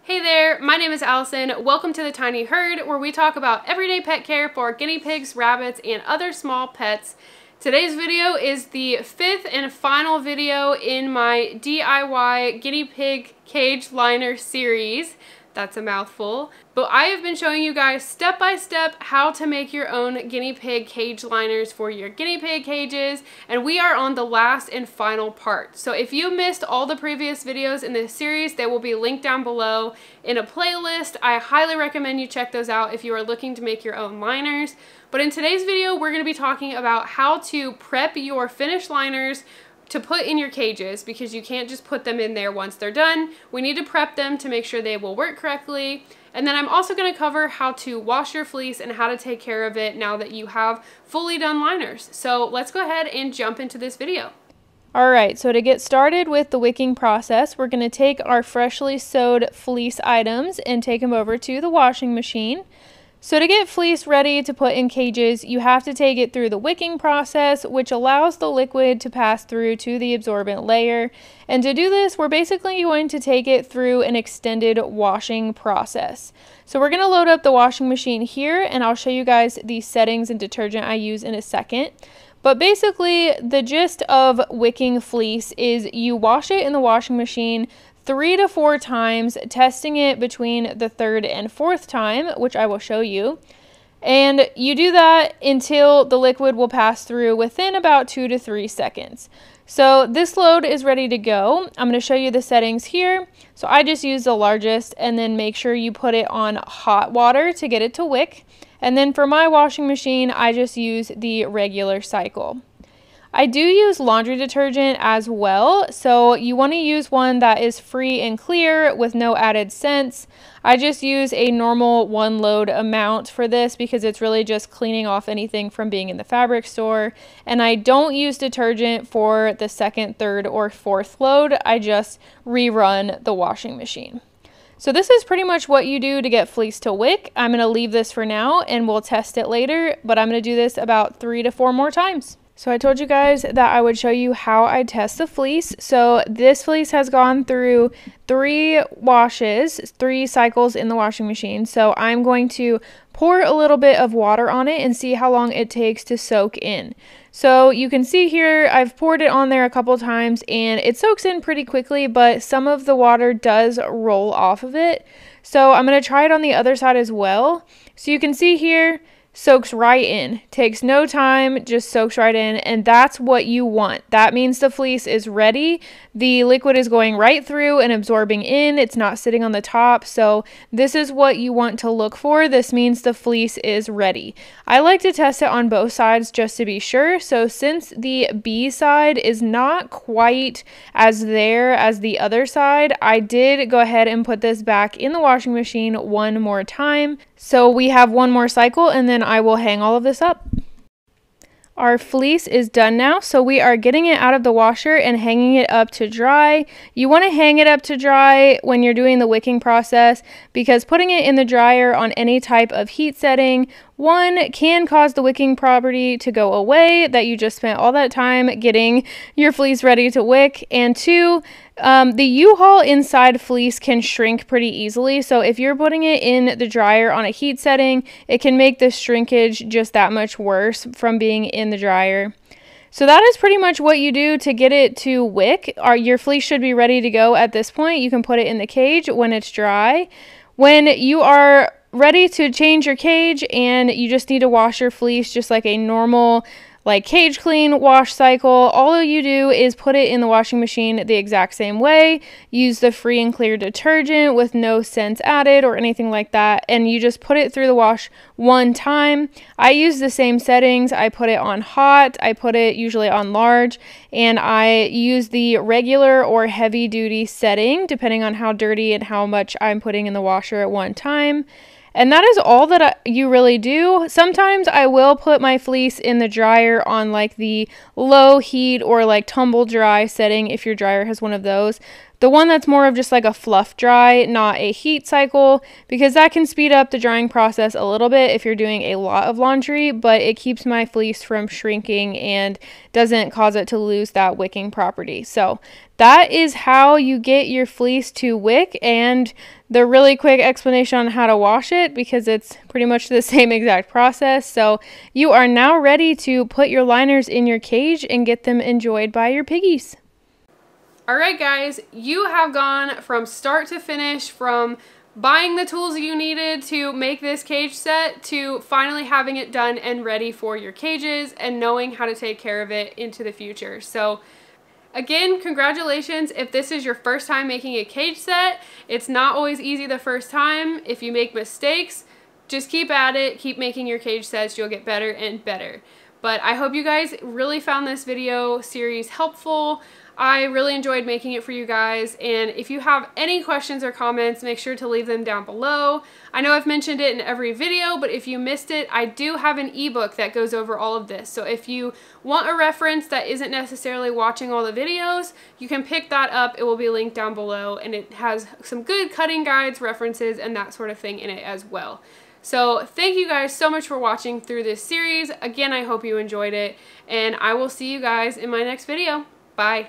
Hey there, my name is Allison. Welcome to the Tiny Herd, where we talk about everyday pet care for guinea pigs, rabbits, and other small pets. Today's video is the fifth and final video in my DIY guinea pig cage liner series. That's a mouthful. But I have been showing you guys step by step how to make your own guinea pig cage liners for your guinea pig cages, and we are on the last and final part. So if you missed all the previous videos in this series, they will be linked down below in a playlist. I highly recommend you check those out if you are looking to make your own liners. But in today's video, we're going to be talking about how to prep your finished liners to put in your cages, because you can't just put them in there once they're done. We need to prep them to make sure they will work correctly. And then I'm also going to cover how to wash your fleece and how to take care of it now that you have fully done liners. So let's go ahead and jump into this video. Alright, so to get started with the wicking process, we're going to take our freshly sewed fleece items and take them over to the washing machine. So to get fleece ready to put in cages, you have to take it through the wicking process, which allows the liquid to pass through to the absorbent layer. And to do this, we're basically going to take it through an extended washing process. So we're going to load up the washing machine here, and I'll show you guys the settings and detergent I use in a second. But basically, the gist of wicking fleece is you wash it in the washing machine 3 to 4 times, testing it between the 3rd and 4th time, which I will show you. And you do that until the liquid will pass through within about 2 to 3 seconds. So this load is ready to go. I'm going to show you the settings here. So I just use the largest, and then make sure you put it on hot water to get it to wick. And then for my washing machine, I just use the regular cycle. I do use laundry detergent as well, so you want to use one that is free and clear with no added scents. I just use a normal 1 load amount for this because it's really just cleaning off anything from being in the fabric store. And I don't use detergent for the 2nd, 3rd, or 4th load. I just rerun the washing machine. So this is pretty much what you do to get fleece to wick. I'm going to leave this for now and we'll test it later, but I'm going to do this about 3 to 4 more times. So I told you guys that I would show you how I test the fleece. So this fleece has gone through 3 washes, 3 cycles in the washing machine. So I'm going to pour a little bit of water on it and see how long it takes to soak in. So you can see here, I've poured it on there a couple times and it soaks in pretty quickly, but some of the water does roll off of it. So I'm going to try it on the other side as well. So you can see here, soaks right in, takes no time, just soaks right in, and that's what you want. That means the fleece is ready. The liquid is going right through and absorbing in. It's not sitting on the top. So this is what you want to look for. This means the fleece is ready. I like to test it on both sides just to be sure. So since the B side is not quite as there as the other side, I did go ahead and put this back in the washing machine 1 more time. So we have 1 more cycle, and then I will hang all of this up. Our fleece is done now, so we are getting it out of the washer and hanging it up to dry. You want to hang it up to dry when you're doing the wicking process, because putting it in the dryer on any type of heat setting, 1, can cause the wicking property to go away that you just spent all that time getting your fleece ready to wick, and 2, the U-haul inside fleece can shrink pretty easily. So if you're putting it in the dryer on a heat setting, it can make the shrinkage just that much worse from being in the dryer. So that is pretty much what you do to get it to wick. Your fleece should be ready to go at this point. You can put it in the cage when it's dry. When you are ready to change your cage and you just need to wash your fleece just like a normal cage clean wash cycle, all you do is put it in the washing machine the exact same way. Use the free and clear detergent with no scents added or anything like that, and you just put it through the wash 1 time. I use the same settings. I put it on hot, I put it usually on large, and I use the regular or heavy duty setting depending on how dirty and how much I'm putting in the washer at one time. And that is all that you really do. Sometimes I will put my fleece in the dryer on the low heat or tumble dry setting if your dryer has one of those. The one that's more of just a fluff dry, not a heat cycle, because that can speed up the drying process a little bit if you're doing a lot of laundry, but it keeps my fleece from shrinking and doesn't cause it to lose that wicking property. So that is how you get your fleece to wick, and the really quick explanation on how to wash it, because it's pretty much the same exact process. So you are now ready to put your liners in your cage and get them enjoyed by your piggies. Alright guys, you have gone from start to finish, from buying the tools you needed to make this cage set to finally having it done and ready for your cages and knowing how to take care of it into the future. So again, congratulations if this is your first time making a cage set. It's not always easy the first time. If you make mistakes, just keep at it, keep making your cage sets, you'll get better and better. But I hope you guys really found this video series helpful. I really enjoyed making it for you guys, and if you have any questions or comments, make sure to leave them down below. I know I've mentioned it in every video, but if you missed it, I do have an ebook that goes over all of this. So if you want a reference that isn't necessarily watching all the videos, you can pick that up. It will be linked down below, and it has some good cutting guides, references, and that sort of thing in it as well. So thank you guys so much for watching through this series. Again, I hope you enjoyed it, and I will see you guys in my next video. Bye.